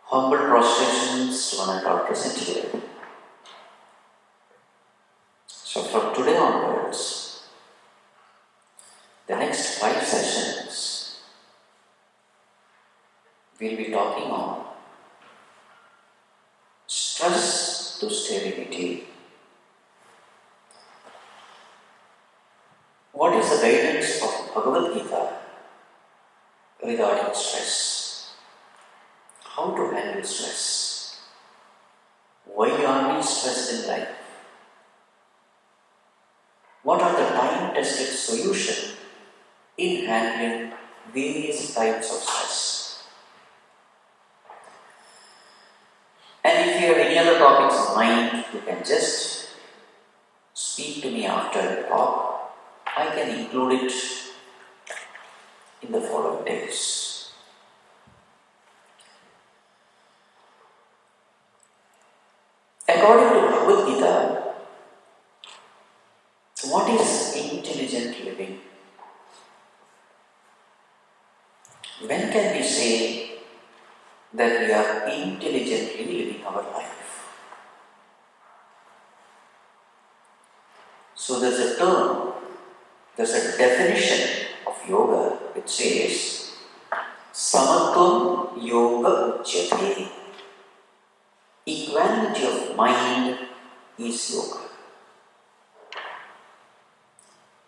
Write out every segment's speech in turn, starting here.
Humble prostrations to one and all present here. So from today onwards, the next 5 sessions, we'll be talking on stress to sterility. What is the guidance of Bhagavad Gita regarding stress? How to handle stress? Why are we stressed in life? What are the time-tested solutions in handling various types of stress? And if you have any other topics in mind, you can just speak to me after the talk, I can include it in the following days. According to Bhagavad Gita, what is intelligent living? When can we say that we are intelligently living our life? So there's a term, there's a definition of yoga which says Samatvam Yoga Uchyate. Equality of mind is yoga.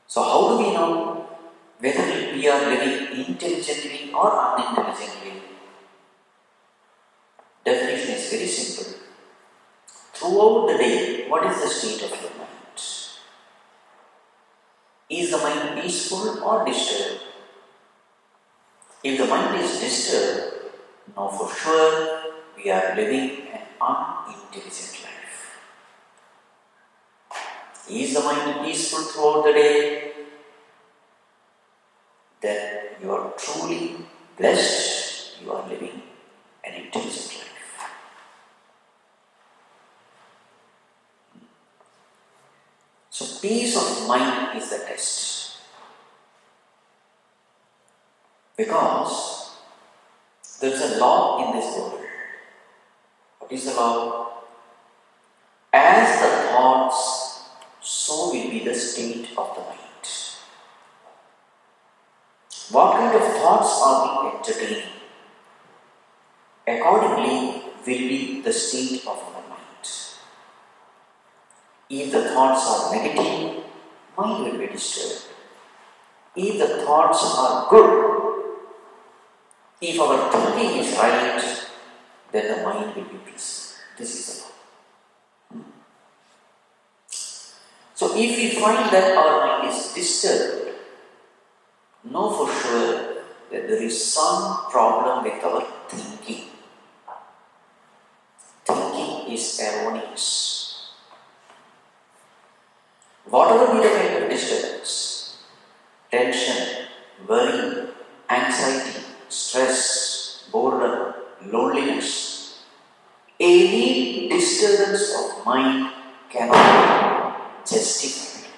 So how do we know whether we are living intelligently or unintelligently? Definition is very simple. Throughout the day, what is the state of your mind? Is the mind peaceful or disturbed? If the mind is disturbed, know for sure we are living an unintelligent life. Is the mind peaceful throughout the day? Then you are truly blessed, you are living an intelligent life. So peace of mind is the test. Because there is a law in this world. What is the law? As the thoughts, so will be the state of the mind. What kind of thoughts are we entertaining? Accordingly will be the state of our mind. If the thoughts are negative, mind will be disturbed. If the thoughts are good, if our thinking is right, then the mind will be peaceful. This is the law. So if we find that our mind is disturbed, know for sure that there is some problem with our thinking. Thinking is erroneous. Whatever be the kind of disturbance, tension, worry, anxiety, stress, boredom, loneliness, any disturbance of mind cannot be justified.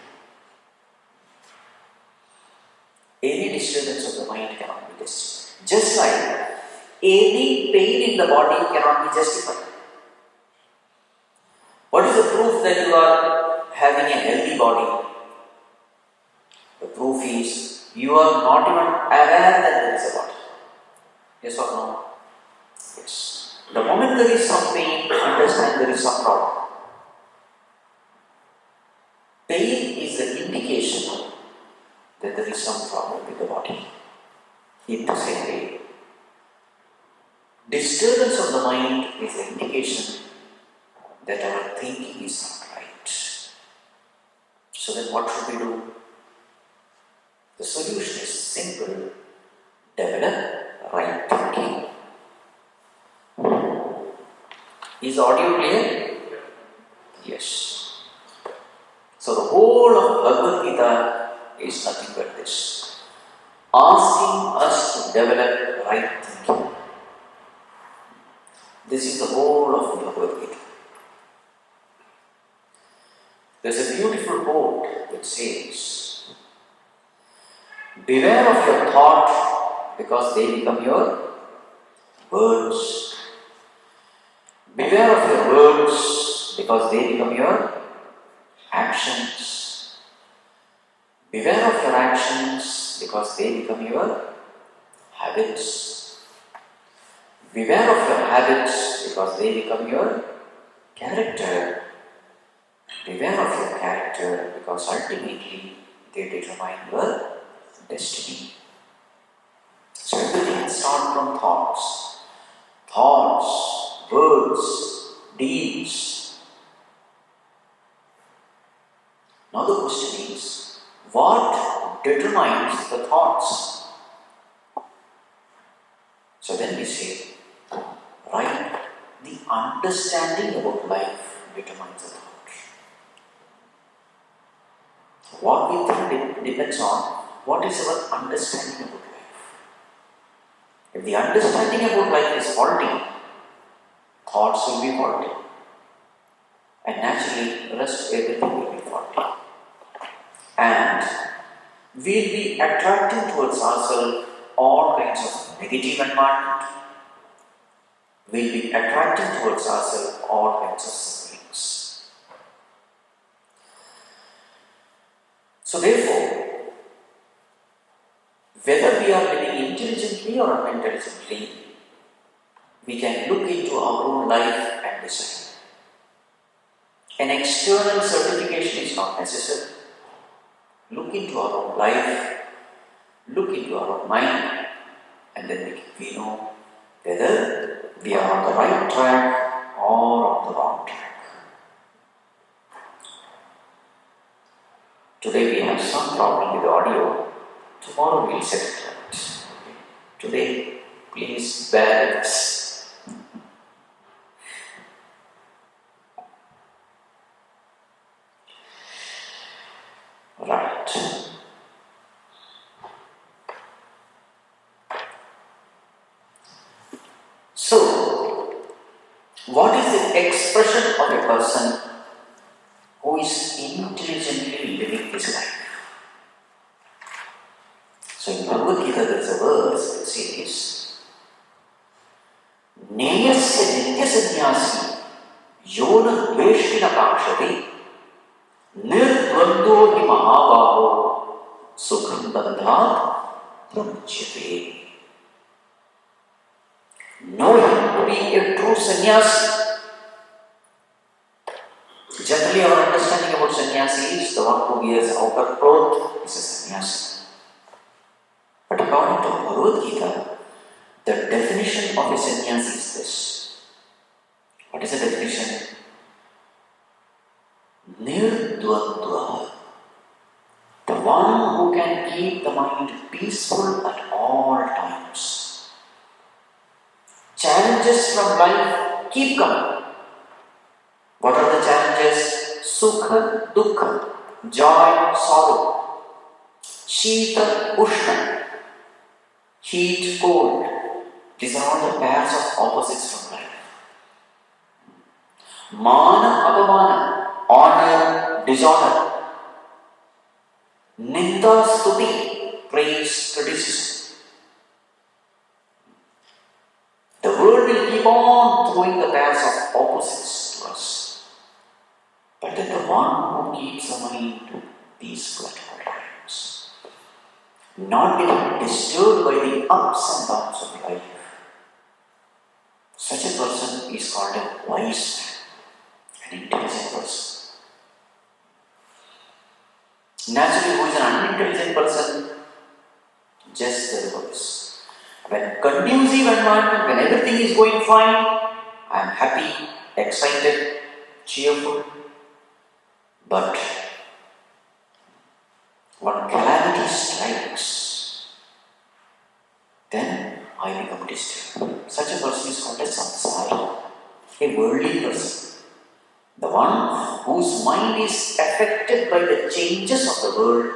Any disturbance of the mind cannot be justified. Just like any pain in the body cannot be justified. What is the proof that you are having a healthy body? The proof is you are not even aware that there is a body. Yes or no? Yes. The moment there is some pain, understand there is some problem. Pain is the indication that there is some problem with the body. In the same way, disturbance of the mind is the indication that our thinking is not right. So then what should we do? The solution is simple. Develop right thinking. Is the audio clear? Yes. So the whole of Bhagavad Gita is nothing but this. Asking us to develop right thinking. This is the whole of Bhagavad Gita. There's a beautiful quote which says, beware of your thought because they become your words. Beware of your words because they become your actions. Beware of your actions because they become your habits. Beware of your habits because they become your character. Beware of your character because ultimately they determine your destiny. So everything starts from thoughts. Thoughts, words, deeds. Now the question is, what determines the thoughts? So then we say, right, the understanding about life determines the thought. what we think depends on what is our understanding about life. If the understanding about life is faulty, thoughts will be faulty. And naturally, the rest everything will be faulty. And we'll be attracting towards ourselves all kinds of negative environment. We'll be attracting towards ourselves all kinds of sufferings. So therefore, whether we are living intelligently or unintelligently, we can look into our own life and decide. An external certification is not necessary. Look into our own life, look into our own mind, and then we know whether we are on the right track or on the wrong track. Today we have some problem with the audio. Tomorrow we'll set it right. Today, please bear with us. Right. So, what is the expression of a person who is intelligently living his life? So in Bhagavad Gita there is a verse that says, Neyasya nitya sannyasi yona dveshtina kakshati nirdvando hi mahabhaho sukham bandhat pramachyate. Know him to be a true sannyasi. Generally our understanding about sannyasi is the one who wears outer cloth is a sannyasi. But according to Bhagavad Gita, the definition of a sannyasi is this. What is the definition? Nirdvandva. The one who can keep the mind peaceful at all times. Challenges from life keep coming. What are the challenges? Sukha, dukkha, joy, sorrow, shita, ushna, heat, cold. These are all the pairs of opposites from life. Maana, Apamana, honor, dishonor. Ninda, stuti, praise, criticism. The world will keep on throwing the pairs of opposites to us. But then the one who keeps the mind peaceful at all times, not getting disturbed by the ups and downs of life, such a person is called a wise man, an intelligent person. Naturally, who is an unintelligent person? Just the reverse. When conducive environment, when everything is going fine, I am happy, excited, cheerful. But when calamity strikes, then I become disturbed. Such a person is called a samsari, a worldly person. The one whose mind is affected by the changes of the world,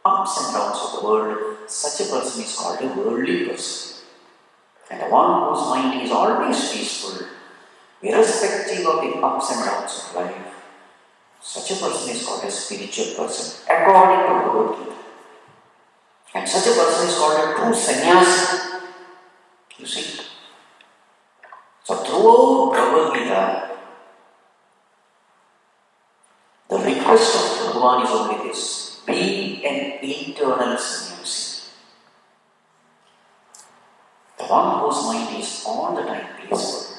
ups and downs of the world, such a person is called a worldly person. And the one whose mind is always peaceful, irrespective of the ups and downs of life, such a person is called a spiritual person, according to Bhagavad Gita. And such a person is called a true sannyasi. You see? So throughout Bhagavad Gita, the request of Bhagavan is only this: be an internal sannyasi. The one whose mind is all the time peaceful,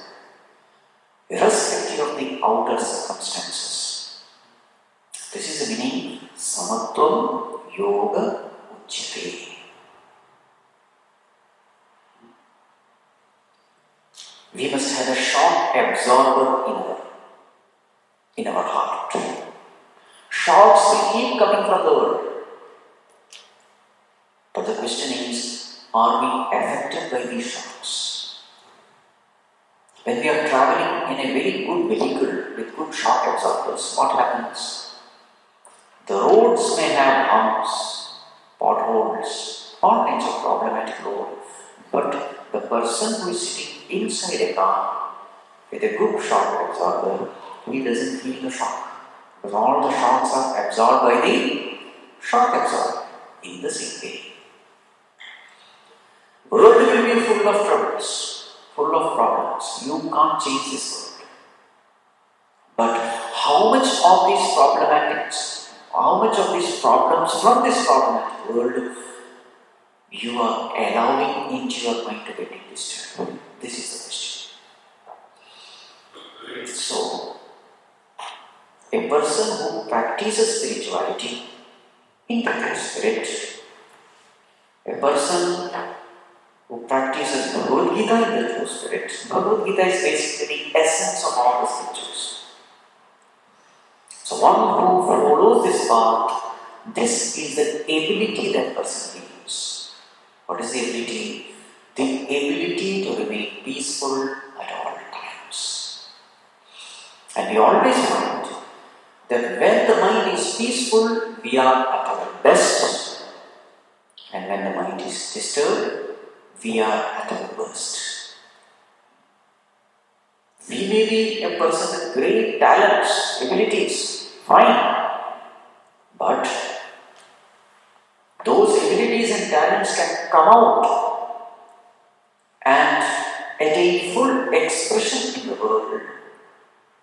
irrespective of the outer circumstances. This is the meaning Samatvam Yoga Uchyate. We must have a shock absorber in our heart. Shocks will keep coming from the world. But the question is, are we affected by these shocks? When we are traveling in a very good vehicle with good shock absorbers, what happens? The roads may have humps, potholes, all kinds of problematic road, but the person who is sitting inside a car with a good shock absorber, he doesn't feel the shock because all the shocks are absorbed by the shock absorber. In the same way, world will be full of troubles, full of problems. You can't change this world. But how much of these problematics, how much of these problems from this problematic world you are allowing into your mind to get disturbed? This is the question. So, a person who practices spirituality in the spirit, a person who practices Bhagavad Gita in the true spirit. Bhagavad Gita is basically the essence of all the scriptures. So one who follows this path, this is the ability that person needs. What is the ability? The ability to remain peaceful at all times. And we always find that when the mind is peaceful, we are at our best. And when the mind is disturbed, we are at our worst. We may be a person with great talents, abilities, fine. But those abilities and talents can come out and attain full expression in the world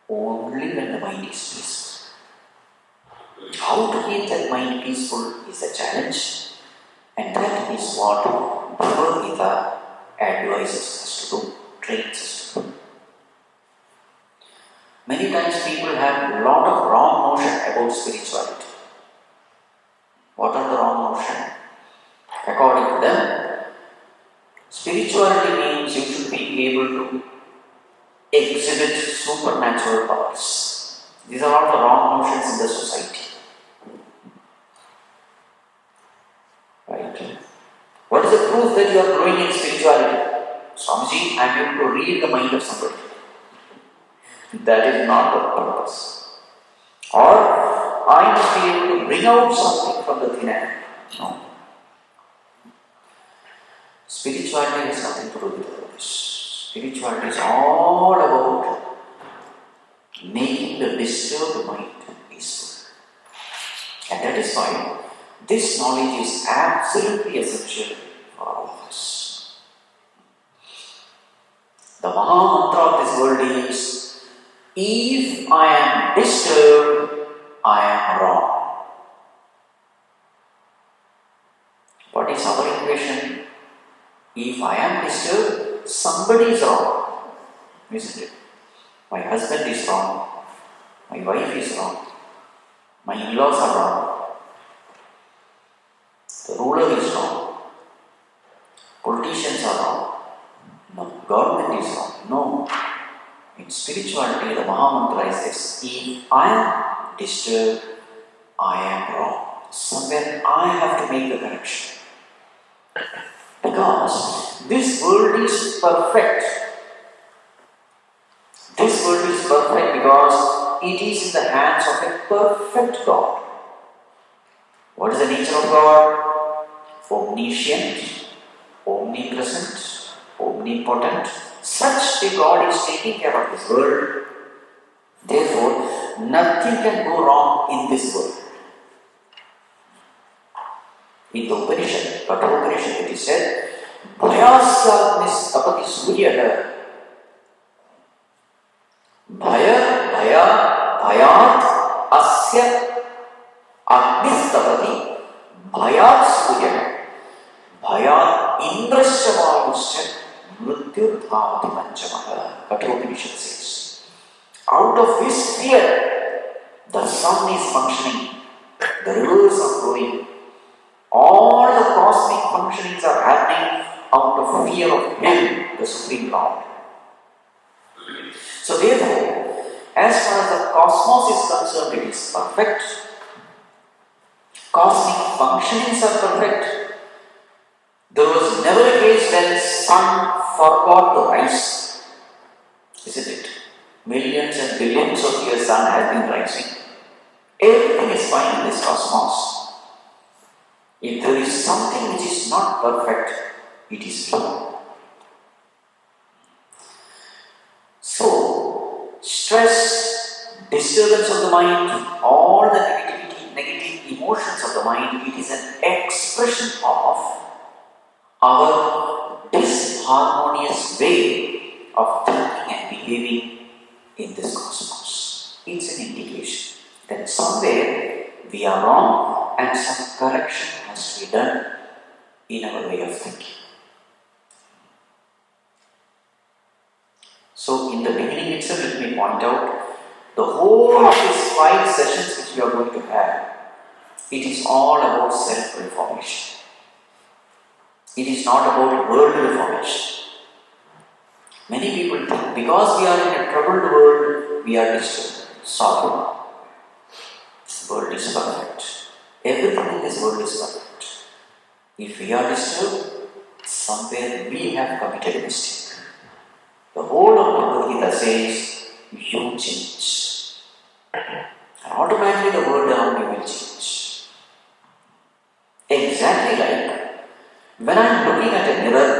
only when the mind is peaceful. How to keep that mind peaceful is a challenge, and that is what Bhagavad Gita advises us to do, trains us to do. Many times people have a lot of wrong notion about spirituality. What are the wrong notion? According to them, spirituality means you should be able to exhibit supernatural powers. These are all the wrong notions in the society. Right? What is the proof that you are growing in spirituality? Swamiji, I am able to read the mind of somebody. That is not the purpose. Or I must be able to bring out something from the thin air. No. Spirituality has nothing to do with all this. Spirituality is all about making the disturbed mind peaceful. And that is why this knowledge is absolutely essential for all of us. The Maha Mantra of this world is, if I am disturbed, I am wrong. What is our equation? If I am disturbed, somebody is wrong. Isn't it? My husband is wrong. My wife is wrong. My in-laws are wrong. The ruler is wrong. Politicians are wrong. No, government is wrong. No. In spirituality, the Maha Mantra is this: if I am disturbed, I am wrong. Somewhere I have to make the correction. Because this world is perfect. This world is perfect because it is in the hands of a perfect God. What is the nature of God? Omniscient, omnipresent, omnipotent. Such a God is taking care of this world. Therefore, nothing can go wrong in this world. In the Upanishad, Kathopanishad, it is said, Bhayasya tapati suryaha. Bhayat asya agnis tapati bhayat suryaha. Bhayat indrasya vayusya mrityurdhavati panchamaha. Kathopanishad says, out of his fear, the sun is functioning, the rivers are flowing, all the cosmic functionings are happening out of fear of Him, the Supreme Lord. So therefore, as far as the cosmos is concerned, it is perfect. Cosmic functionings are perfect. There was never a case when sun forgot to rise. Isn't it? Millions and billions of years sun has been rising. Everything is fine in this cosmos. If there is something which is not perfect, it is me. So, stress, disturbance of the mind, all the negative emotions of the mind, it is an expression of our disharmonious way of thinking and behaving in this cosmos. It's an indication that somewhere we are wrong and some correction has to be done in our way of thinking. So, in the beginning itself, let me point out the whole of these 5 sessions which we are going to have, it is all about self-reformation. It is not about world reformation. Many people think because we are in a troubled world, we are disturbed. Sorry. This world is perfect. Everything in this world is perfect. If we are disturbed, somewhere we have committed a mistake. The whole of Bhagavad Gita says, you change. And automatically the world around you will change. Exactly like when I am looking at a mirror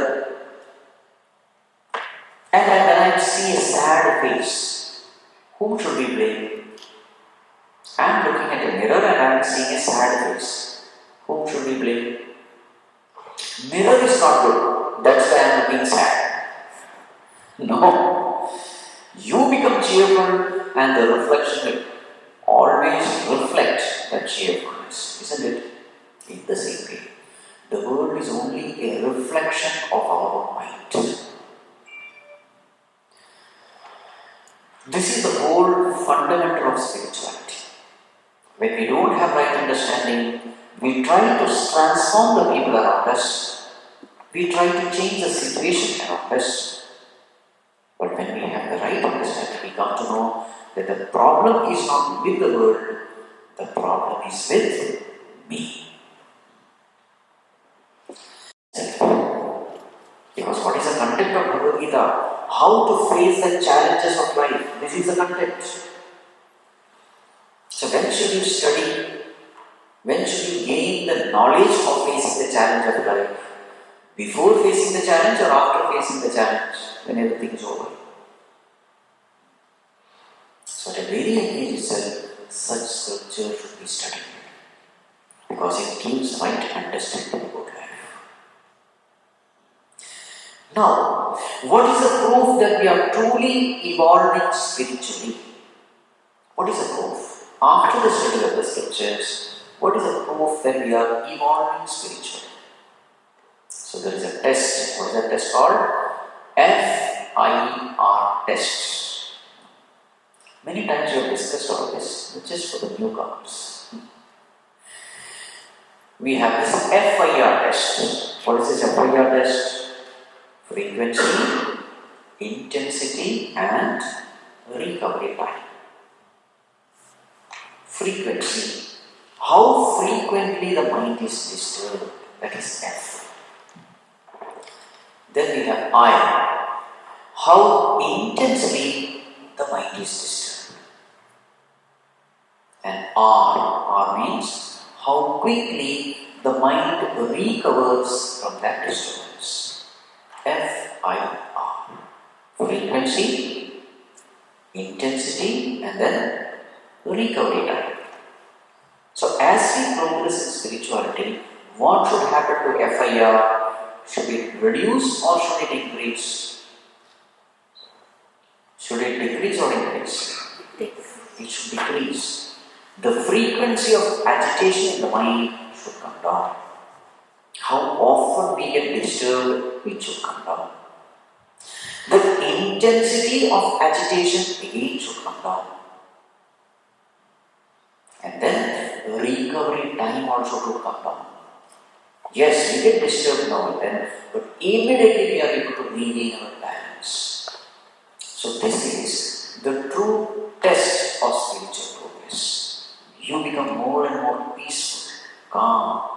and when I see a sad face, whom should we blame? I am looking at a mirror and I am seeing a sad face. Whom should we blame? Mirror is not good. That's why I am looking sad. No. You become cheerful and the reflection will always reflect that cheerfulness, isn't it? In the same way, the world is only a reflection of our mind. This is the whole fundamental of spirituality. When we don't have right understanding, we try to transform the people around us. We try to change the situation around us. But when we have the right understanding, we come to know that the problem is not with the world, the problem is with me. Because what is the content of Bhagavad Gita? How to face the challenges of life. This is the content. So when should you study? When should you gain the knowledge of facing the challenge of life? Before facing the challenge or after facing the challenge? When everything is over. So at a very young age itself, such scripture should be studied. Because it gives right understanding about life. Now, what is the proof that we are truly evolving spiritually? What is the proof? After the study of the scriptures, what is the proof that we are evolving spiritually? So there is a test. What is that test called? FIR test. Many times we have discussed all this, just for the newcomers. We have this FIR test. What is this FIR test? Frequency, intensity and recovery time. Frequency. How frequently the mind is disturbed, that is F. Then we have I. How intensely the mind is disturbed. And R means how quickly the mind recovers from that disturbance. FIR. Frequency, intensity and then recovery time. So as we progress in spirituality, what should happen to FIR? Should it reduce or should it increase? Should it decrease or increase? It should decrease. The frequency of agitation in the mind should come down. How often we get disturbed, it should come down. The intensity of agitation again should come down. And then recovery time also should come down. Yes, we get disturbed now and then, but immediately we are able to regain our balance. So this is the true test of spiritual progress. You become more and more peaceful, calm.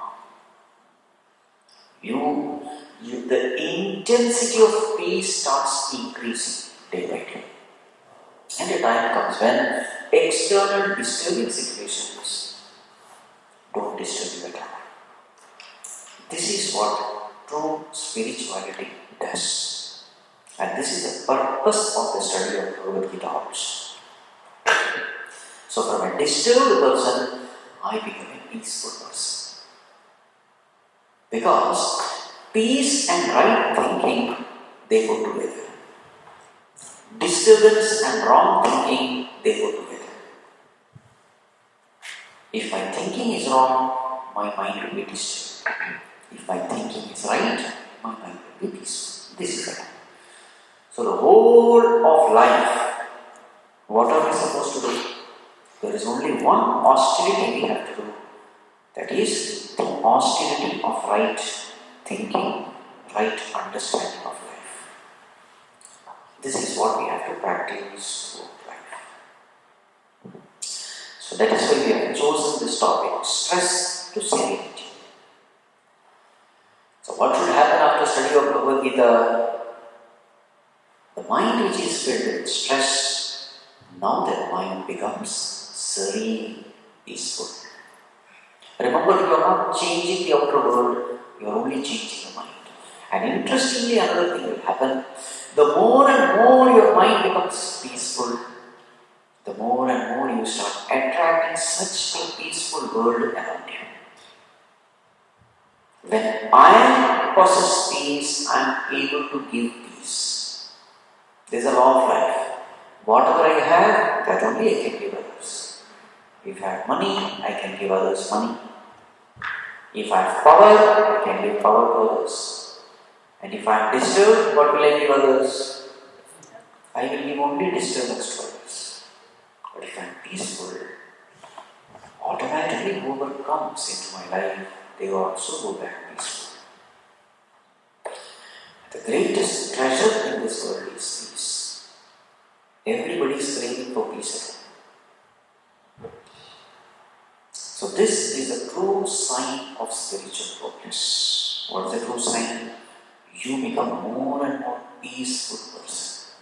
The intensity of peace starts increasing day by day. And a time comes when external disturbing situations don't disturb you at all. This is what true spirituality does. And this is the purpose of the study of Bhagavad Gita also. So from a disturbed person, I become a peaceful person. Because peace and right thinking, they go together. Disturbance and wrong thinking, they go together. If my thinking is wrong, my mind will be disturbed. If my thinking is right, my mind will be peaceful. This is it. So the whole of life, what are we supposed to do? There is only one austerity we have to do. That is the austerity of right thinking, right understanding of life. This is what we have to practice through life. So that is why we have chosen this topic, stress to serenity. So what should happen after study of Bhagavad Gita? The mind which is filled with stress, now that mind becomes serene, peaceful. Remember, you are not changing the outer world, you are only changing the mind. And interestingly, another thing will happen. The more and more your mind becomes peaceful, the more and more you start attracting such a peaceful world around you. When I possess peace, I am able to give peace. There is a law of life. Whatever I have, that only I can give others. If I have money, I can give others money. If I have power, I can give power to others. And if I am disturbed, what will I give others? I will give only disturbance to others. But if I am peaceful, automatically whoever comes into my life, they also go back peaceful. The greatest treasure in this world is peace. Everybody is craving for peace. So this is a true sign of spiritual progress. What is the true sign? You become more and more peaceful person,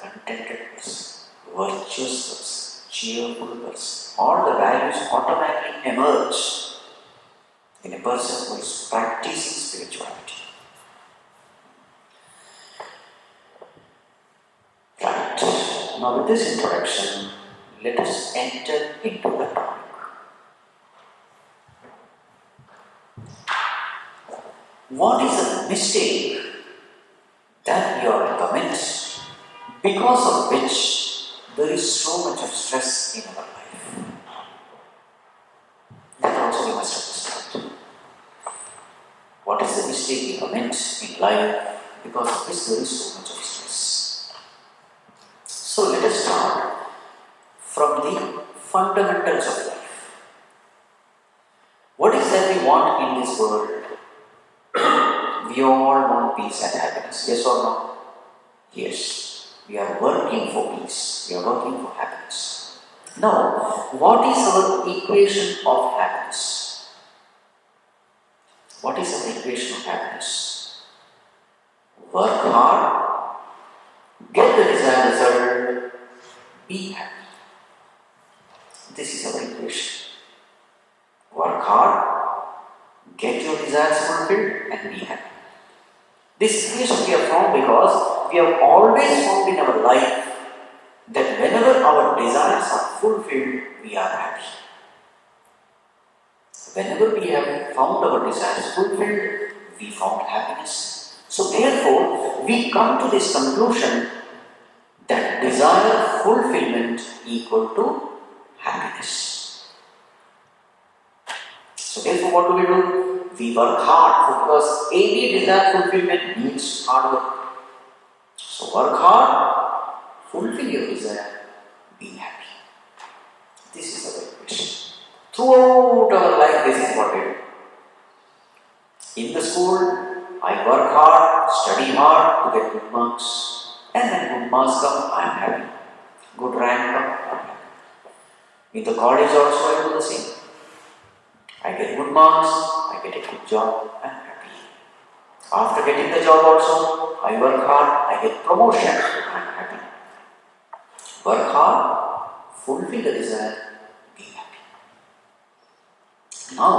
contented person, virtuous person, cheerful person. All the values automatically emerge in a person who is practicing spirituality. Right. Now with this introduction, let us enter into the topic. What is a mistake that we are commit because of which there is so much of stress in our life? That also we must understand. What is the mistake we commit in life because of which there is so much of stress? So let us start from the fundamentals of life. What is that we want in this world? We all want peace and happiness. Yes or no? Yes. We are working for peace. We are working for happiness. Now, what is our equation of happiness? What is our equation of happiness? Work hard, get the desired result, be happy. This is our equation. Work hard, get your desires fulfilled, and be happy. This equation we have found because we have always found in our life that whenever our desires are fulfilled, we are happy. Whenever we have found our desires fulfilled, we found happiness. So therefore, we come to this conclusion that desire fulfillment equal to happiness. So therefore, what do we do? We work hard because any desire fulfillment needs hard work. So work hard, fulfill your desire, be happy. This is our equation. Throughout our life, this is what we do. In the school, I work hard, study hard to get good marks. And when good marks come, I am happy. Good rank come, I am happy. In the college also, I do the same. I get good marks, I get a good job, I am happy. After getting the job also, I work hard, I get promotion, I am happy. Work hard, fulfill the desire, be happy. Now,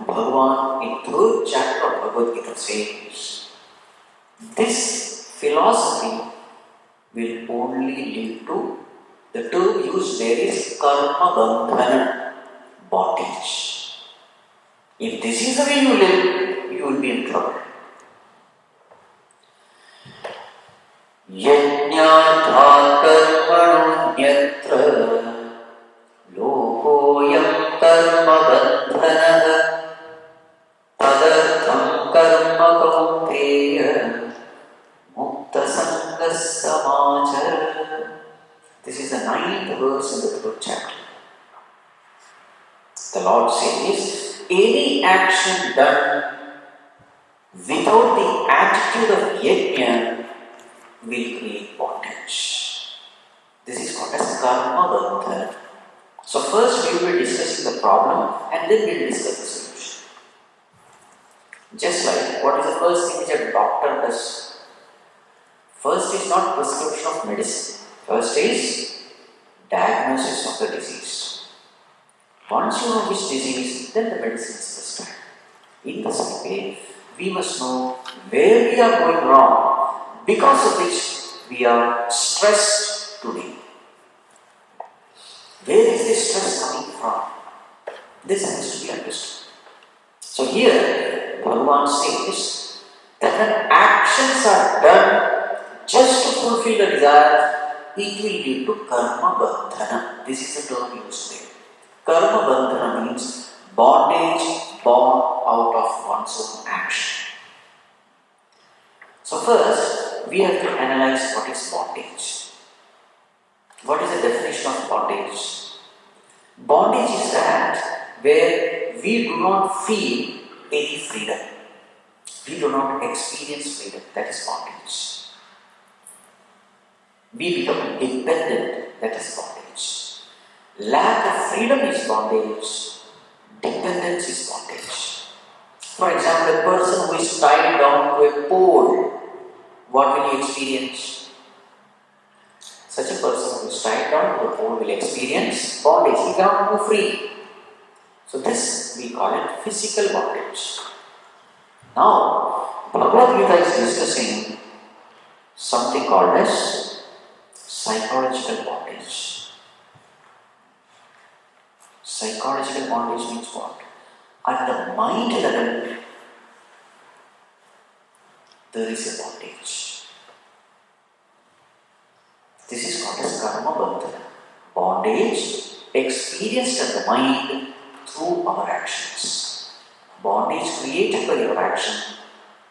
Bhagavan in 3rd chapter of Bhagavad Gita says, this philosophy will only lead to, the term used there is karma bandhana, bondage. If this is the way you live, you will be in trouble. Yajñātha karmaṇonyatra lokoyam karma bandhanaha tadartham karma kaunteya mukta sanga samachara. This is the 9th verse in the 3rd chapter. The Lord says, any action done without the attitude of yajna will create bondage. This is called as karma bandhana. So first we will be discussing the problem and then we will discuss the solution. Just like, what is the first thing which a doctor does? First is not prescription of medicine. First is diagnosis of the disease. Once you know which disease, then the medicine is prescribed. In the same way, we must know where we are going wrong, because of which we are stressed today. Where is this stress coming from? This has to be understood. So here, Bhagavan says that when actions are done just to fulfill the desire, it will lead to karma bandhana. This is the term used there. Karma bandhana means bondage born out of one's own action. So first, we have to analyze what is bondage. What is the definition of bondage? Bondage is that where we do not feel any freedom. We do not experience freedom. That is bondage. We become dependent. That is bondage. Lack of freedom is bondage. Dependence is bondage. For example, a person who is tied down to a pole, what will he experience? Such a person who is tied down to the pole will experience bondage. He cannot move free. So this we call it physical bondage. Now, Bhagavad Gita is discussing something called as psychological bondage. Psychological bondage means what? At the mind level, there is a bondage. This is called as karma bandhana. Bondage experienced at the mind through our actions. Bondage created by your action,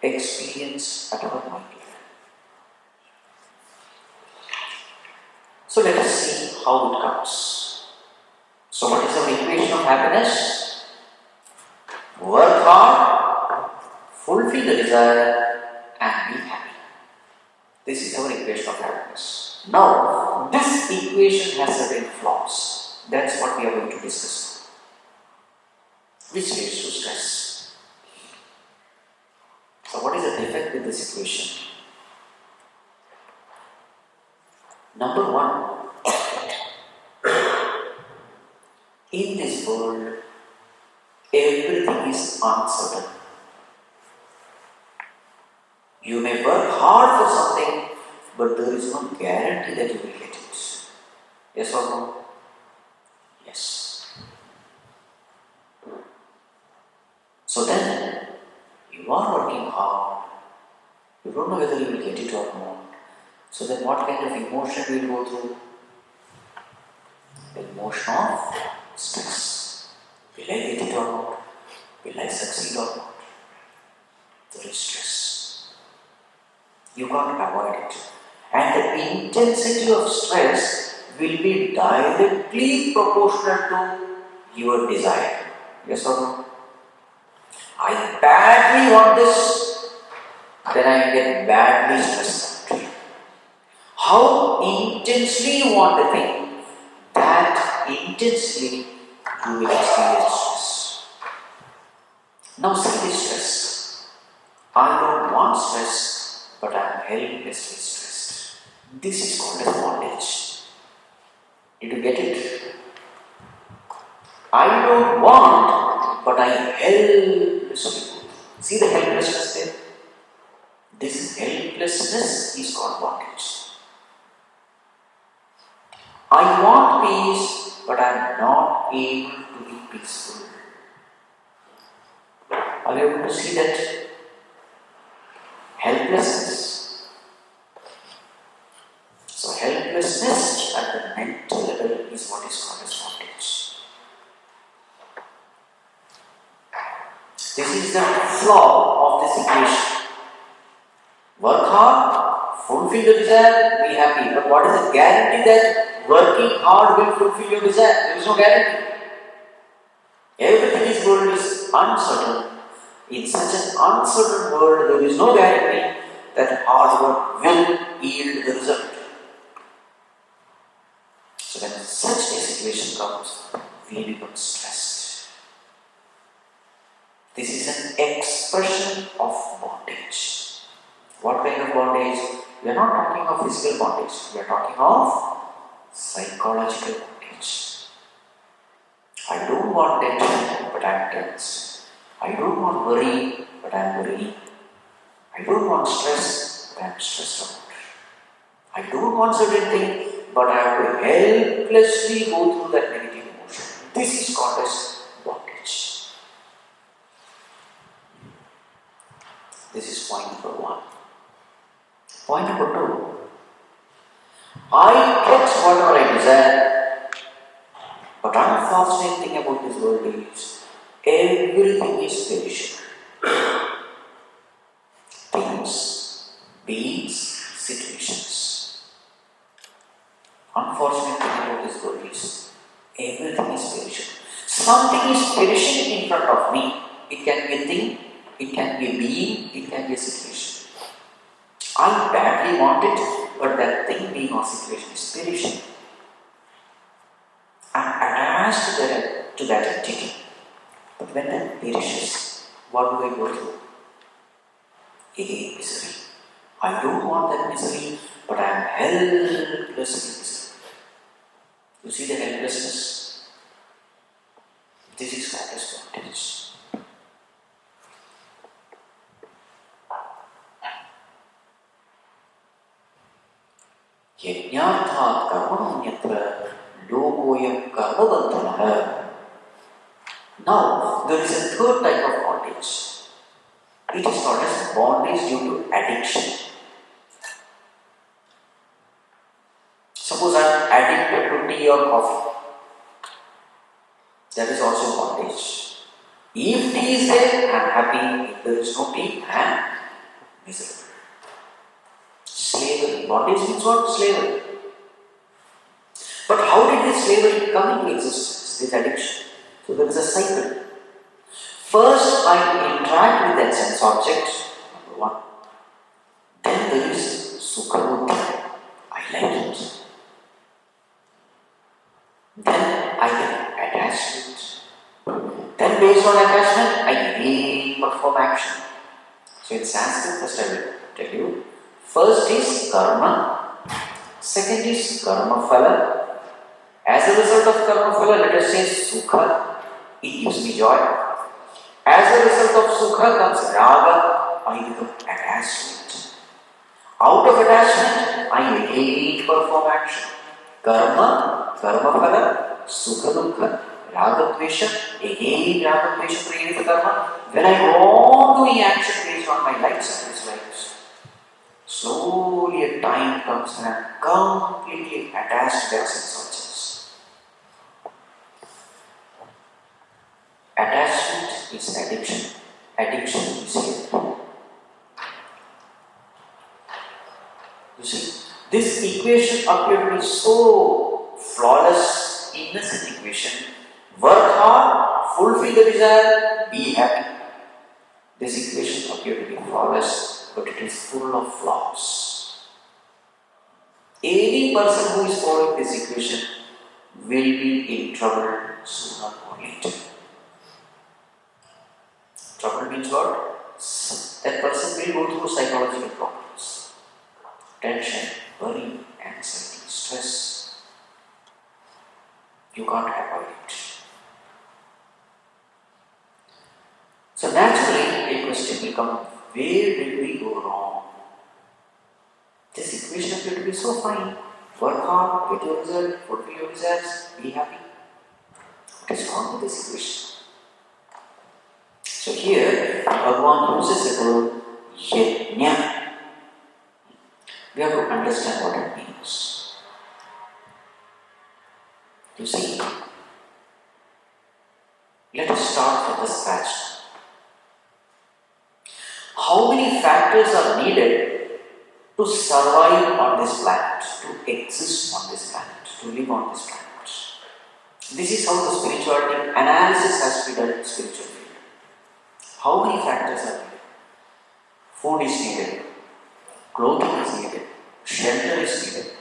experienced at our mind level. So let us see how it comes. So what is our equation of happiness? Work hard, fulfill the desire, and be happy. This is our equation of happiness. Now, this equation has certain flaws. That's what we are going to discuss. Which leads to stress. So what is the defect with this equation? Number one, in this world, everything is uncertain. You may work hard for something, but there is no guarantee that you will get it. Yes or no? Yes. So then, you are working hard. You don't know whether you will get it or not. So then what kind of emotion will you go through? The emotion of stress. Will I get it or not? Will I succeed or not? There is stress. You can't avoid it. And the intensity of stress will be directly proportional to your desire. Yes or no? I badly want this, then I get badly stressed out. How intensely you want the thing, that intensely you will experience stress. Now see this stress. I don't want stress, but I am helplessly stressed. This is called as bondage. Did you get it? I don't want, but I helplessly go. See the helplessness there? This helplessness is called bondage. I want peace, but I am not able to be peaceful. Are you able to see that? Helplessness. So helplessness at the mental level is what is called as bondage. This is the flaw of this equation. Work hard, fulfill the desire, be happy. But what is the guarantee that working hard will fulfill your desire? There is no guarantee. Everything in this world is uncertain. In such an uncertain world, there is no guarantee that hard work will yield the result. So when such a situation comes, we become stressed. This is an expression of bondage. What kind of bondage? We are not talking of physical bondage. We are talking of psychological bondage. I don't want tension, but I am tense. I don't want worry, but I am worrying. I don't want stress, but I am stressed out. I don't want certain thing, but I have to helplessly go through that negative emotion. This is called as bondage. This is point number one. Point number two. I get whatever I desire, but unfortunate thing about this world is everything is perishable. Things, beings, situations. Unfortunate thing about this world is everything is perishable. Something is perishing in front of me. It can be a thing, it can be a being, it can be a situation. I badly want it, but that thing, being, or situation is perishing. I am attached to that entity. But when that perishes, what do I go through? Again, misery. I don't want that misery, but I am helpless in misery. You see the helplessness? This is called as bondage. Yajnarthat karmananyatra lokoyam karmabandhanaha. Now, there is a third type of bondage. It is called as bondage due to addiction. Suppose I am addicted to tea or coffee. That is also bondage. If tea is there, I am happy. If there is no tea, I am miserable. Slavery. Bondage means what? Slavery. But how did this slavery come into existence? This addiction. So there is a cycle. First, I interact with that sense object, number one. Then there is sukha. I like it. Then I get attached to it. Then based on attachment, I really perform action. So in Sanskrit, first I will tell you. First is karma. Second is karma phala. As a result of karma phala, let us say sukha. It gives me joy. As a result of sukha comes raga. I become attached to it. Out of attachment, I again perform action. Karma, karma phala, sukha dukkha, raga dvesha, again raga dvesha pranita karma. When I go on doing action based on my likes and dislikes, slowly a time comes and I am completely attached to that sense objects. Attachment is addiction. Addiction is here. You see, this equation appears to be so flawless, innocent equation. Work hard, fulfill the desire, be happy. This equation appears to be flawless, but it is full of flaws. Any person who is following this equation will be in trouble sooner or later. Trouble means what? That person will go through psychological problems. Tension, worry, anxiety, stress. You can't avoid it. So naturally, a question will come, where did we go wrong? This equation appeared to be so fine. Work hard, get your result, fulfill your desires, be happy. What is wrong with this equation? So here, Bhagavan uses the word yajna. We have to understand what it means. You see, let us start from the scratch. How many factors are needed to survive on this planet, to exist on this planet, to live on this planet? This is how the spirituality analysis has to be done in spiritual field. How many factors are needed? Food is needed, clothing is needed, shelter is needed.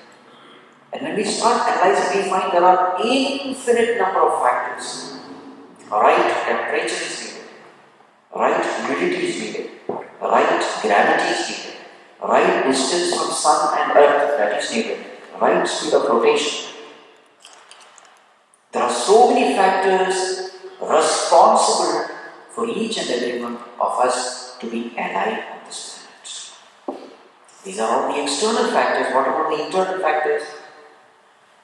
And when we start analyzing, we find there are infinite number of factors. Right temperature is needed, right humidity is needed, right gravity is needed, right distance from sun and earth that is needed, right speed of rotation. There are so many factors responsible for each and every one of us to be alive on this planet. These are all the external factors. What about the internal factors?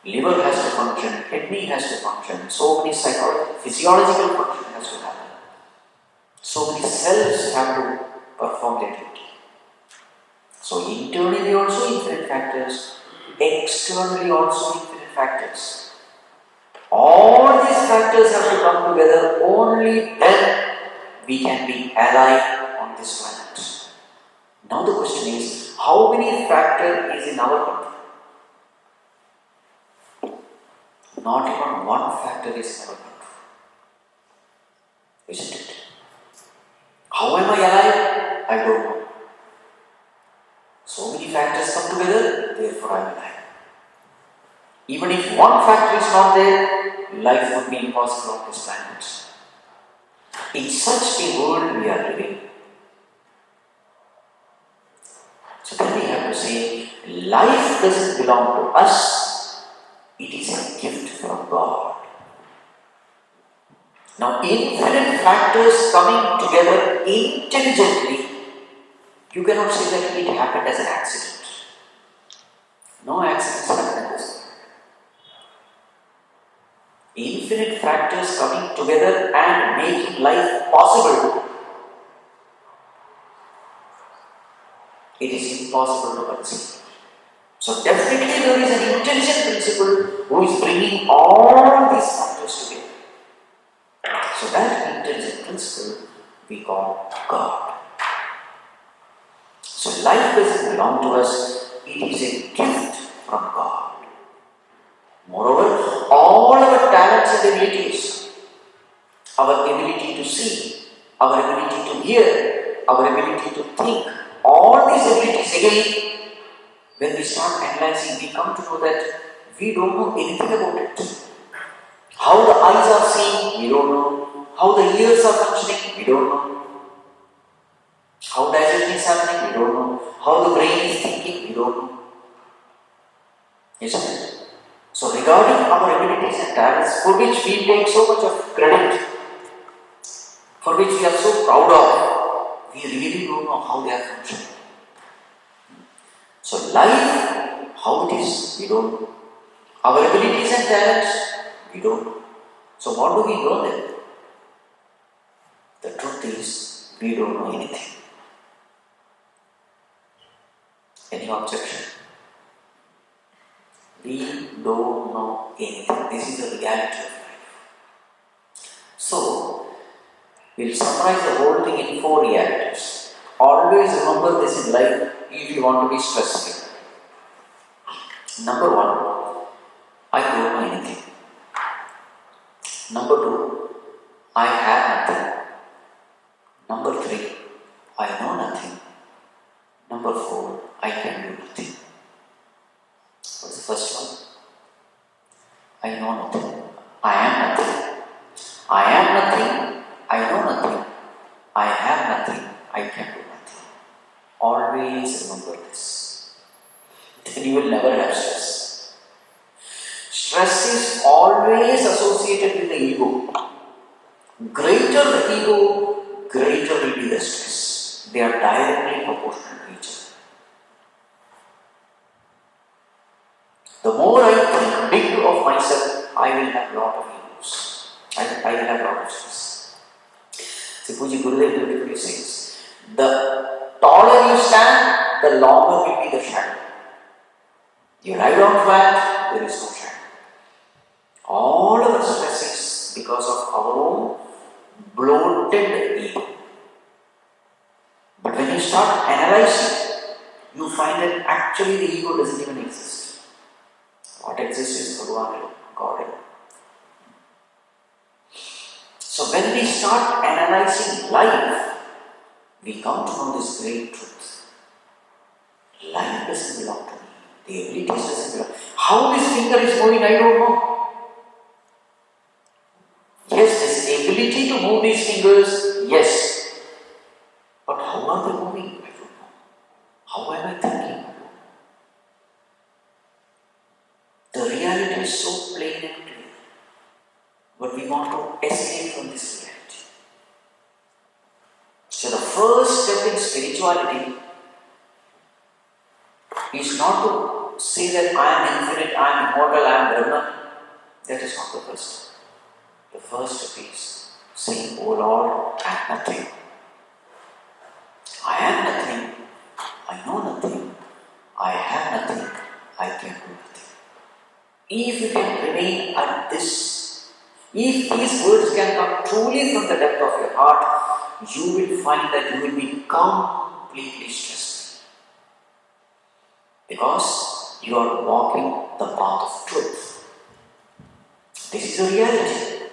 Liver has to function, kidney has to function, so many physiological function has to happen. So many cells have to perform their duty. So internally also infinite factors, externally also infinite factors. All these factors have to come together, only then we can be alive on this planet. Now the question is, how many factors is in our control? Not even one factor is in our control. Isn't it? How am I alive? I don't know. So many factors come together, therefore I am alive. Even if one factor is not there, life would be impossible on this planet. In such a world we are living. So then we have to say, life doesn't belong to us, it is a gift from God. Now infinite factors coming together intelligently, you cannot say that it happened as an accident. No accidents happen in this. Infinite factors coming together and making life possible. It is impossible to conceive. So definitely there is an intelligent principle who is bringing all these factors together. So that intelligent principle we call God. So life doesn't belong to us, it is a gift from God. Moreover, all our talents and abilities, our ability to see, our ability to hear, our ability to think, all these abilities again, when we start analyzing, we come to know that we don't know anything about it. How the eyes are seeing, we don't know. How the ears are functioning, we don't know. How digestion is happening, we don't know. How the brain is thinking, we don't know. Isn't it? So regarding our abilities and talents, for which we take so much of credit, for which we are so proud of, we really don't know how they are functioning. So life, how it is, we don't know. Our abilities and talents, we don't know. So what do we know then? The truth is, we don't know anything. Any objection? We don't know anything. This is the reality of life. So, we'll summarize the whole thing in 4 realities. Always remember this in life if you want to be stress-free. Number 1, I don't know anything. Number 2, I have nothing. Number 3, I know nothing. Number 4, I can do nothing. What's the first one? I know nothing. I am nothing. I am nothing. I know nothing. I have nothing. I can do nothing. Always remember this. Then you will never have stress. Stress is always associated with the ego, greater the ego, greater will be the stress. They are directly proportional to each other. The more I think big of myself, I will have a lot of egos. I will have a lot of stress. See, Puji Gurudev beautifully says, the taller you stand, the longer will be the shadow. You lie down flat, there is no shadow. All our stress is because of our own bloated ego. But when you start analyzing, you find that actually the ego doesn't even exist. What exists is Bhagavan, God. So when we start analyzing life, we come to know this great truth. Life doesn't belong to me. The abilities doesn't belong. How this finger is moving, I don't know. Yes, this ability to move these fingers, yes. But how are they moving? I don't know. How am I thinking? The reality is so plain and clear. But we want to escape from this reality. So the first step in spirituality is not to say that I am infinite, I am immortal, I am Brahman. That is not the first step. The first step is saying, "O Lord, I am nothing. I am nothing. I know nothing. I have nothing. I can do nothing." If you can remain at this, if these words can come truly from the depth of your heart, you will find that you will be completely stress-free. Because you are walking the path of truth. This is a reality.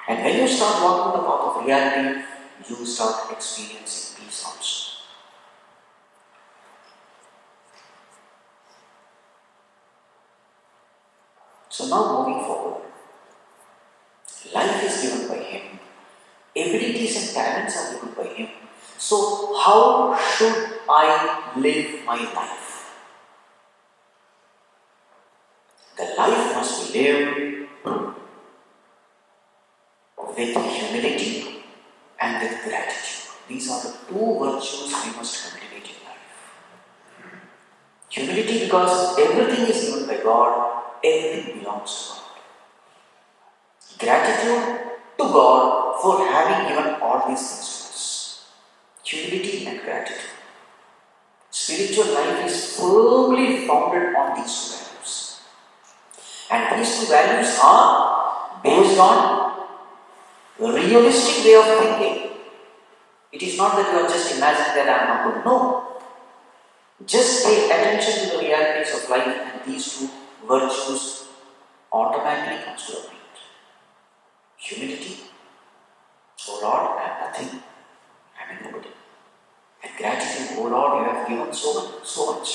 And when you start walking the path of reality, you start experiencing peace also. So now moving forward, life is given by Him, abilities and talents are given by Him. So how should I live my life? The life must be lived with humility and with gratitude. These are the two virtues we must cultivate in life. Humility, because everything is given by God, everything belongs to God. Gratitude to God for having given all these things to us. Humility and gratitude. Spiritual life is firmly founded on these two values. And these two values are based on a realistic way of thinking. It is not that you are just imagining that I am not good. No. Just pay attention to the realities of life and these two virtues automatically comes to your mind. Humility. Oh Lord, I am nothing. I am nobody. And gratitude. Oh Lord, you have given so much.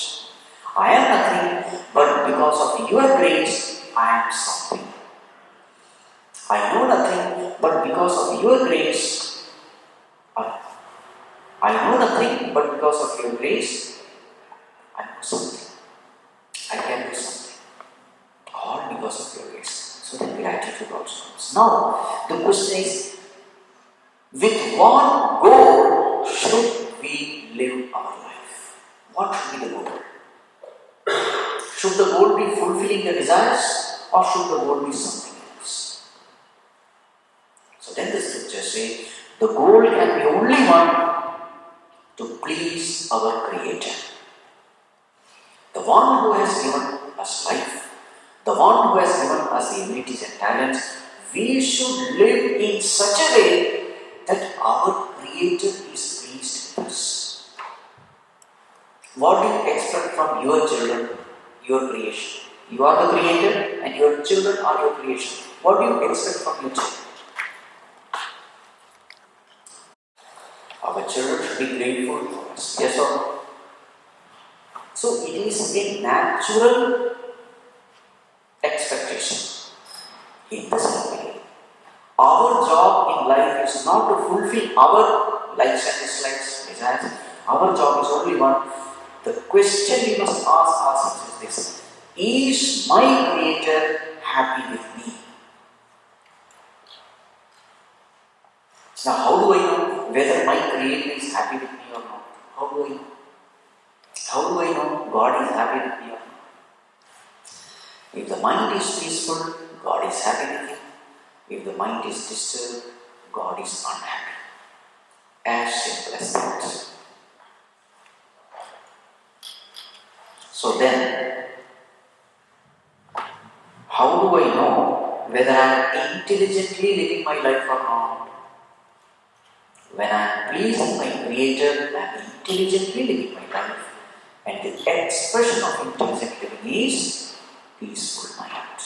I am nothing, but because of your grace, I am something. I know nothing, but because of your grace, I know nothing, but because of your grace, I know something. I can do something. All because of your grace. So then gratitude also comes. Now, the question is, with what goal should we live our life? What should be the goal? Should the goal be fulfilling the desires, or should the goal be something else? So then the scriptures say, the goal can be only one, to please our Creator. The one who has given us life, the one who has given us the abilities and talents, we should live in such a way that our Creator is pleased with us. What do you expect from your children, your creation? You are the Creator and your children are your creation. What do you expect from your children? Our children should be grateful for us. Yes or no? So it is a natural expectation. In the same way, our job in life is not to fulfill our likes and dislikes, desires. Our job is only one. The question we must ask ourselves is this: is my Creator happy with me? Now, how do I know whether my Creator is happy with me or not? How do I know? How do I know God is happy with me or not? If the mind is peaceful, God is happy with you. If the mind is disturbed, God is unhappy. As simple as that. So then, how do I know whether I am intelligently living my life or not? When I am pleasing my Creator, I am intelligently living my life. And the expression of intelligent living is peaceful mind.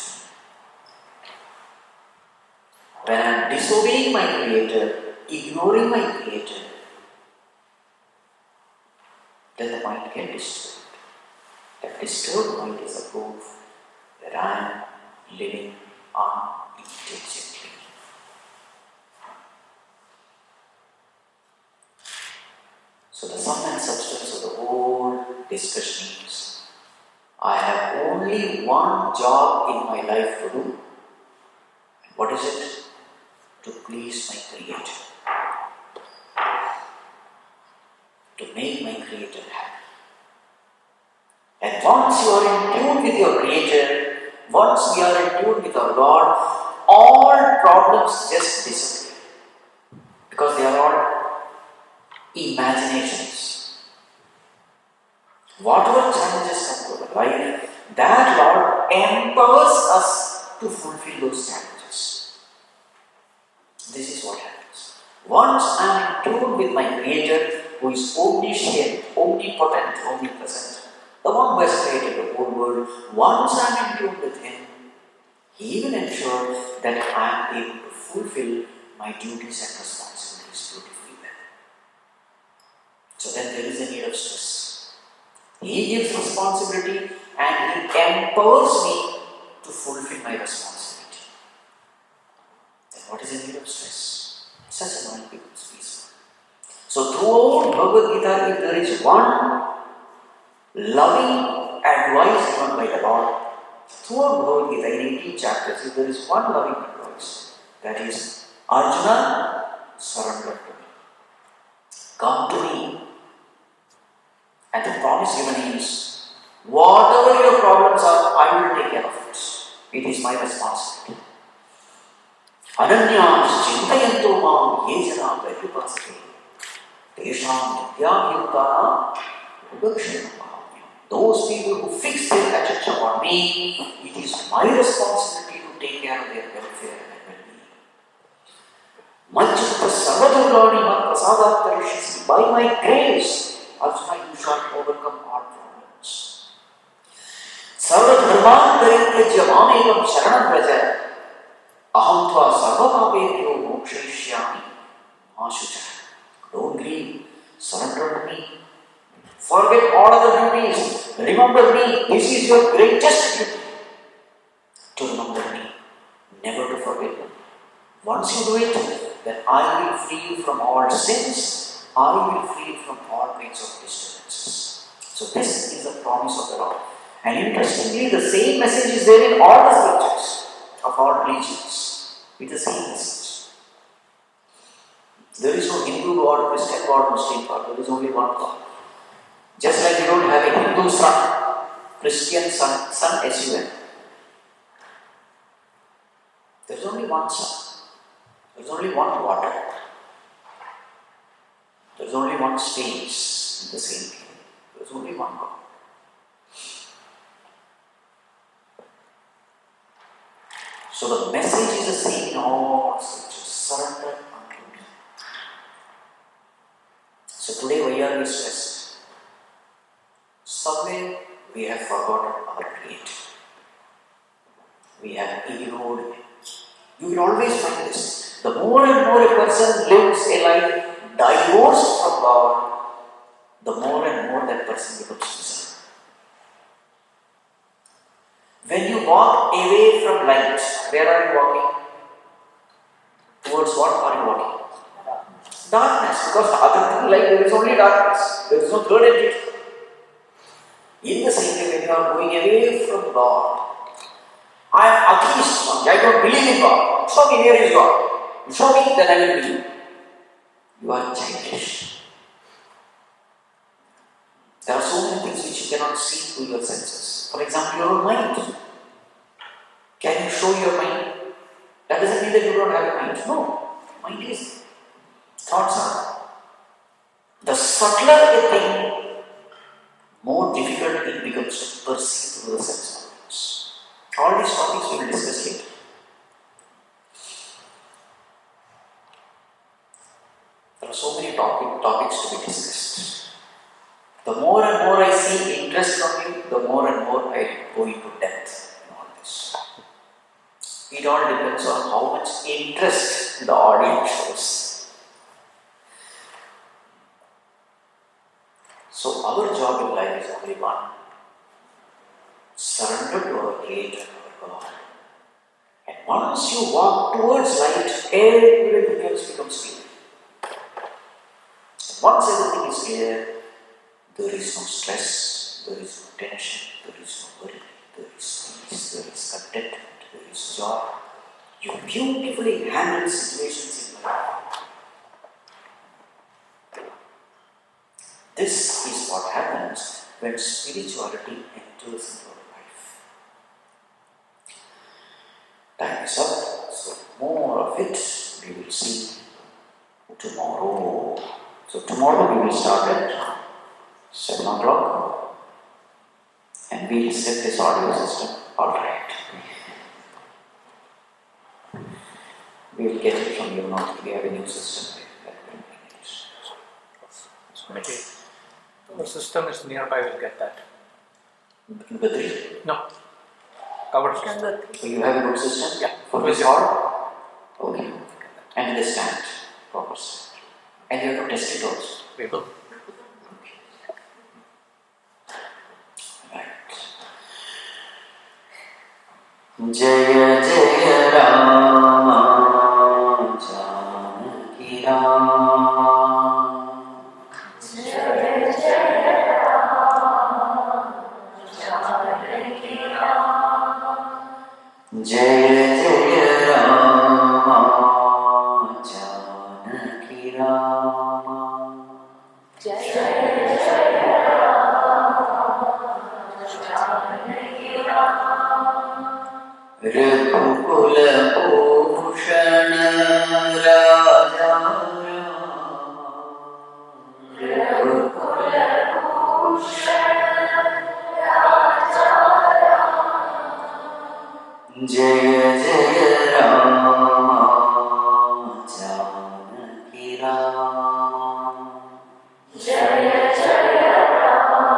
When I am disobeying my Creator, ignoring my Creator, then the mind can disturbed. That disturbed mind is a proof that I am living unintelligently. So the sum and substance of the whole discussion is, I have only one job in my life to do. What is it? To please my Creator. To make my Creator happy. And once you are in tune with your Creator, once we are in tune with our God, all problems just disappear. Because they are all imaginations. Whatever challenges come to our life, that Lord empowers us to fulfill those challenges. This is what happens. Once I am in tune with my Creator, who is omniscient, omnipotent, omnipresent, the one who has created the whole world, once I am in tune with Him, He will ensure that I am able to fulfill my duties and responsibilities beautifully well. So then there is a need of stress. He gives responsibility and He empowers me to fulfill my responsibility. Then what is the need of stress? Such a mind becomes peaceful. So throughout Bhagavad Gita, if there is one loving advice given by the Lord, throughout Bhagavad Gita in 18 chapters, if there is one loving advice, that is, Arjuna, surrender to me. Come to me. And the promise given is, whatever your problems are, I will take care of it. It is my responsibility. Ananyas chintayanto mam yejana paryupasate tesham nityabhyutana udakshanam. Those people who fix their attention on me, it is my responsibility to take care of their welfare and well-being. Majjutta sarvadurgani mat prasadat karishisi. By my grace, Arjuna, you shall overcome all problems. Sarvadharman parityajya mamekam sharanam vraja. Aham tva sarvapapebhyo mokshayishyami ma shucha. Don't grieve, surrender to me. Forget all other duties. Remember me. This is your greatest duty. To remember me. Never to forget me. Once you do it, then I will free you from all sins. I will free you from all kinds of disturbances. So this is the promise of the Lord. And interestingly, the same message is there in all the scriptures of all religions. With the same message. There is no Hindu God, Christian God, Muslim God. There is only one God. Just like you don't have a Hindu sun, Christian sun, sun S-U-N. There is only one sun. There is only one water. There is only one space in the same thing. There is only one God. So the message is the same in all scriptures. Surrender unto me. So today why are we stressed? Somewhere we have forgotten our Creator. We have ignored Him. You will always find this. The more and more a person lives a life divorced from God, the more and more that person becomes miserable. When you walk away from light, where are you walking? Towards what are you walking? Darkness. Because other than light, there is only darkness. There is no third entity. In the same way, when you are going away from God, I am atheist, I don't believe in God. Show me where is God. You show me, then I will believe. you are childish. There are so many things which you cannot see through your senses. For example, your own mind. Can you show your mind? That doesn't mean that you don't have a mind. No. Mind is thoughts are. The subtler a thing, more difficult it becomes to perceive through the sense organs. All these topics we will discuss later. There are so many topics to be discussed. The more and more I see interest from you, the more and more I go into depth in all this. It all depends on how much interest the audience shows. So our job in life is only one. Surrender to our Creator, our God. And once you walk towards light, everything else becomes clear. Once everything is clear, there is no stress, there is no tension, there is no worry, there is peace, there is contentment, there is joy. You beautifully handle situations in life. This is what happens when spirituality enters into our life. Time is up, so more of it we will see tomorrow. So tomorrow we will start at 7 o'clock and we will set this audio system. Alright. We will get it from you now. We have a new system. Okay. Our system is nearby, we'll get that. In Badri? No. Covered. So you have a good system? Yeah. For this hall? Okay. And the stand. Proper stand. And you have to test it also. We will. Jaya Jaya Rama Janaki Rama Jaya Jaya Rama Janaki Rama Jaya Jaya Rama Janaki Rama Jaya Jaya Rama Janaki Rama Raghukul Bhushan Raja Raghukul Bhushan Raja Jaya Jaya Rama Janaki Rama Jaya Jaya Rama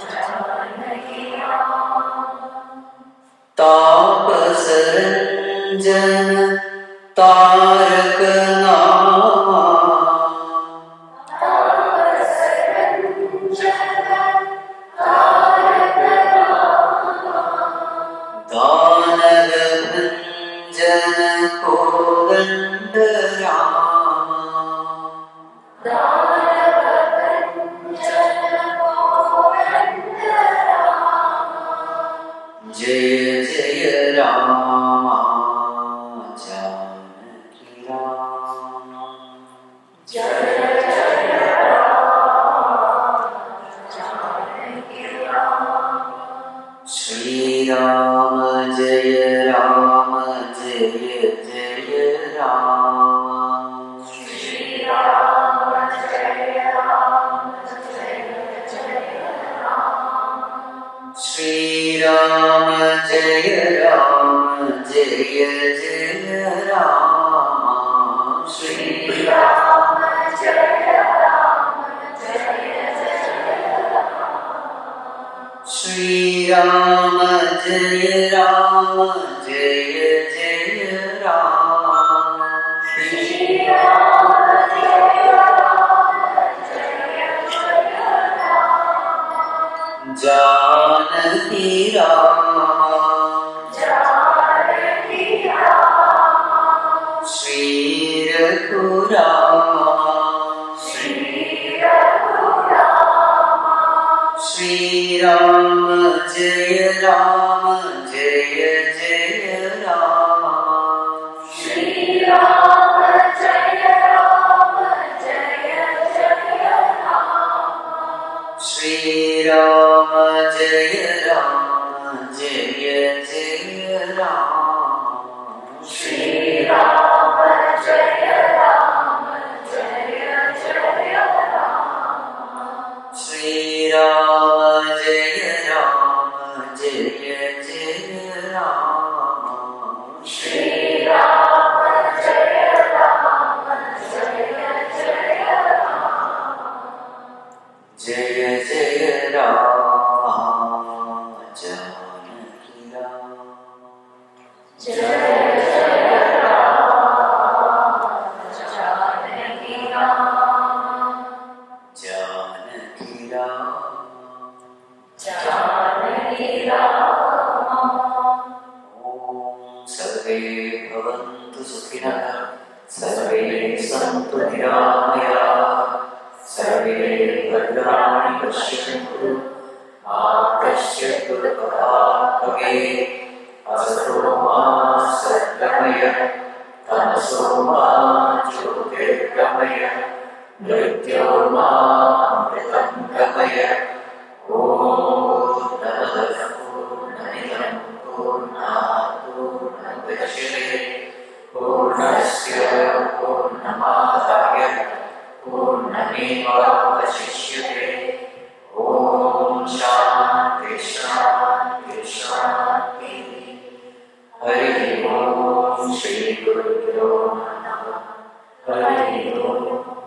Janaki Rama Tapas Ranjan Tarak Nama Tapas Ranjan Tarak Nama Danav Bhanjan Kodand Rama Danav Bhanjan Kodand Rama Jaya Jaya Rama Janaki Rama Jaya Jaya Rama Janaki Rama Shri Rama Jaya Rama Jaya Jaya Rama Shri Rama Jaya Rama Jaya Jaya Rama Shri Rama Jaya Rama Jaya Jaya Rama Shri Rama Jaya Rama Jaya Jaya Rama Shri Rama Jaya Rama Jaya Jaya Rama Shri Rama Jaya Rama Jaya Jaya Rama Janaki Rama Janaki Rama Shri Raghurama Shri Raghurama Shri Rama Jaya Rama Jaya Jaya Rama Shri Rama Jaya Rama Jaya Rama, Jaya Jaya Rama, Shri Rama Jaya Rama, Jaya Jaya Rama, Shri Rama Jaya Rama, Jaya Jaya Rama, Shri Rama Jaya Rama, Jaya Jaya Rama, Jaya Jaya Rama, Janaki Rama, Jaya Jaya Rama, Janaki Rama, Janaki Rama, Janaki Rama. Om Sarve Bhavantu Sukhinah, Sarve Santu Nirayah, Sarve Bhadrani Pashyantu, Ma Kasyat Durgabhave, Asato Ma Satgamaya, Tamaso Ma Jyotirgamaya, Mrityorma Amritam Gamaya. Om Namaha Purnamidam Purnat Purnamudachyate Purnasya Purnamadaya Purnamevavasishyate. Om Shanti Shanti Shanti. Hari Om Shri Gurubhyo Namaha. Hari Om.